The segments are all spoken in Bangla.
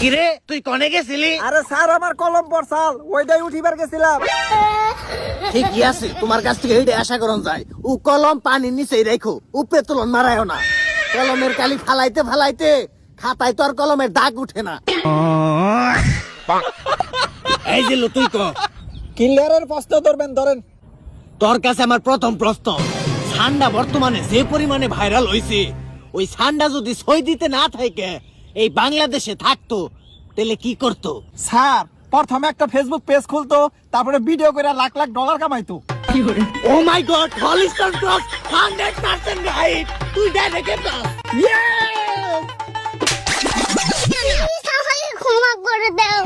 কিরে তুই কনে গেছিলি? আরে স্যার আমার কলম পড়ছাল ওইটাই উঠিবার গেছিলাম। ঠিকই আছে, তোমার কাছ থেকে এইটা আশা করন যায়। ও কলম পানির নিচেই রাখো, উপরে তুলন মারায়ও না। কলমের কালি ফালাইতে ফালাইতে খাতায় তো আর কলমের দাগ উঠে না। এই যে লো, তুই ক ক্লিয়ারের প্রশ্ন ধরবেন, ধরেন। তোর কাছে আমার প্রথম প্রশ্ন, ঠান্ডা বর্তমানে যে পরিমাণে ভাইরাল হইছে, ওই ঠান্ডা যদি সই দিতে না থাকে এই বাংলাদেশে থাকতো তাহলে কি করতো? স্যার প্রথমে একটা ফেসবুক পেজ খুলতো, তারপরে ভিডিও করে লাখ লাখ ডলার কামাইতো। ও মাই গড, হলিস্টার ক্রস 100% রাইট। তুই ডাইরেক্ট প্লাস। ক্ষমা করে দাও।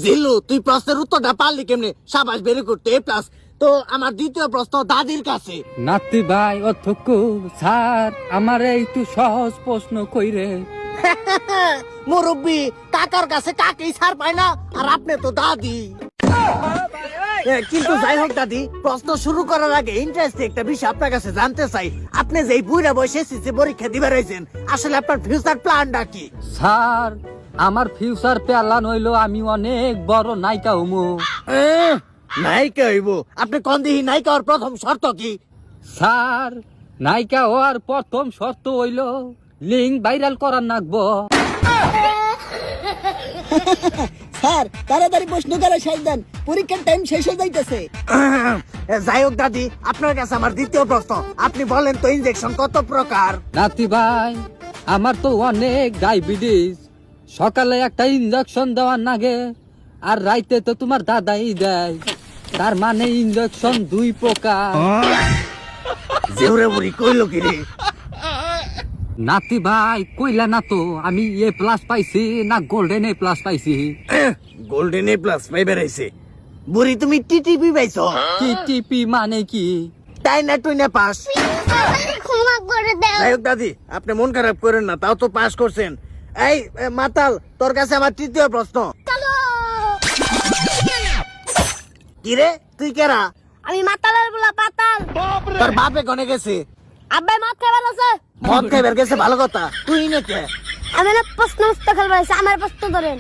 জিল্লু, তুই প্রশ্নের উত্তরটা পারলি কেমনে? সাবাস, ভেরি গুড, এ প্লাস। তো আমার দ্বিতীয় প্রশ্ন দাদির কাছে। নাতি ভাই অধ্যক্ষ স্যার আমার একটু সহজ প্রশ্ন কইরে। মুরব্বী, কাকার কাছে কাকেই ছাড় পায় না, আর আপনি তো দাদি। কিন্তু যাই হোক দাদি, প্রশ্ন শুরু করার আগে ইন্টারেস্টিং একটা বিষয় আপনার কাছে জানতে চাই। আপনি যে বুড়া বয়সে এসএসসি পরীক্ষা দিবার হয়েছেন, আসলে আপনার ফিউচার প্ল্যানটা কি? স্যার আমার ফিউচার প্ল্যান হইলো আমি অনেক বড় নায়িকা হমু। নায়িকা হইব? আপনি কোন দিহি নায়িকা হওয়ার প্রথম শর্ত কি? স্যার নায়িকা হওয়ার প্রথম শর্ত হইলো লিঙ্ক ভাইরাল করার নাগবো। স্যার তাড়াতাড়ি প্রশ্ন করে শেষ দেন, পরীক্ষার টাইম শেষ হয়ে যাইতেছে। যাই হোক দাদি, আপনার কাছে আমার দ্বিতীয় প্রশ্ন, আপনি বলেন তো ইনজেকশন কত প্রকার? নাতি ভাই আমার তো অনেক ডায়াবেটিস, সকালে একটা ইনজেকশন দেওয়ার নাগে আর রাইতে তো তোমার দাদাই দেয়, তার মানে ইনজেকশন 2 প্রকার। জেউরে বুড়ি কইলো কি রে? নাতি ভাই কইলা না তো আমি এ প্লাস পাইছি না গোল্ডেন এ প্লাস পাইছি। গোল্ডেন এ প্লাস পাইবে রাইছে। বুড়ি তুমি টিটিপি পাইছো? টিটিপি মানে কি? তাই না তুই না পাস? ক্ষমা করে দাও। যাই হোক দাদি, আপনি মন খারাপ করেন না, তাও তো পাস করছেন। এই মাতাল, তোর কাছে আমার তৃতীয় প্রশ্ন। কি রে, তুই কেরা? আমি মাতালের বলা পাতাল। তোর বাপে কনে গেছে? আব্বাই মাছ খাবার আছে। মদ খাইবার গেছে, ভালো কথা। তুই না কে? আমি না প্রশ্ন উত্তর খেলবার আছে, আমার প্রশ্ন ধরেন।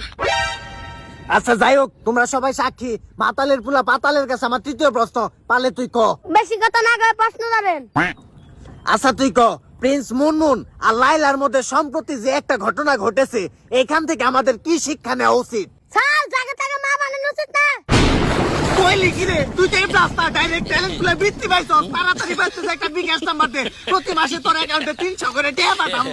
আচ্ছা যাই হোক, তোমরা সবাই সাক্ষী, মাতালের পুলা পাতালের কাছে আমার তৃতীয় প্রশ্ন, পালে তুই ক। বেশি কথা না কয়ে প্রশ্ন ধরেন। আচ্ছা তুই ক, প্রিন্স মুনমুন আর লাইলার মধ্যে সম্প্রতি যে একটা ঘটনা ঘটেছে, এখান থেকে আমাদের কি শিক্ষা নেওয়া উচিত? স্যার জায়গা থেকে মা বানানো উচিত না। কইলি কি রে, তুই তো এই রাস্তা ডাইরেক্ট ট্যালেন্ট গুলো বৃত্তি পাইছস। তাড়াতাড়ি পাইছিস একটা বিকাশ নাম্বার দে, প্রতি মাসে তোর অ্যাকাউন্টে 300 করে টাকা পাঠাবো।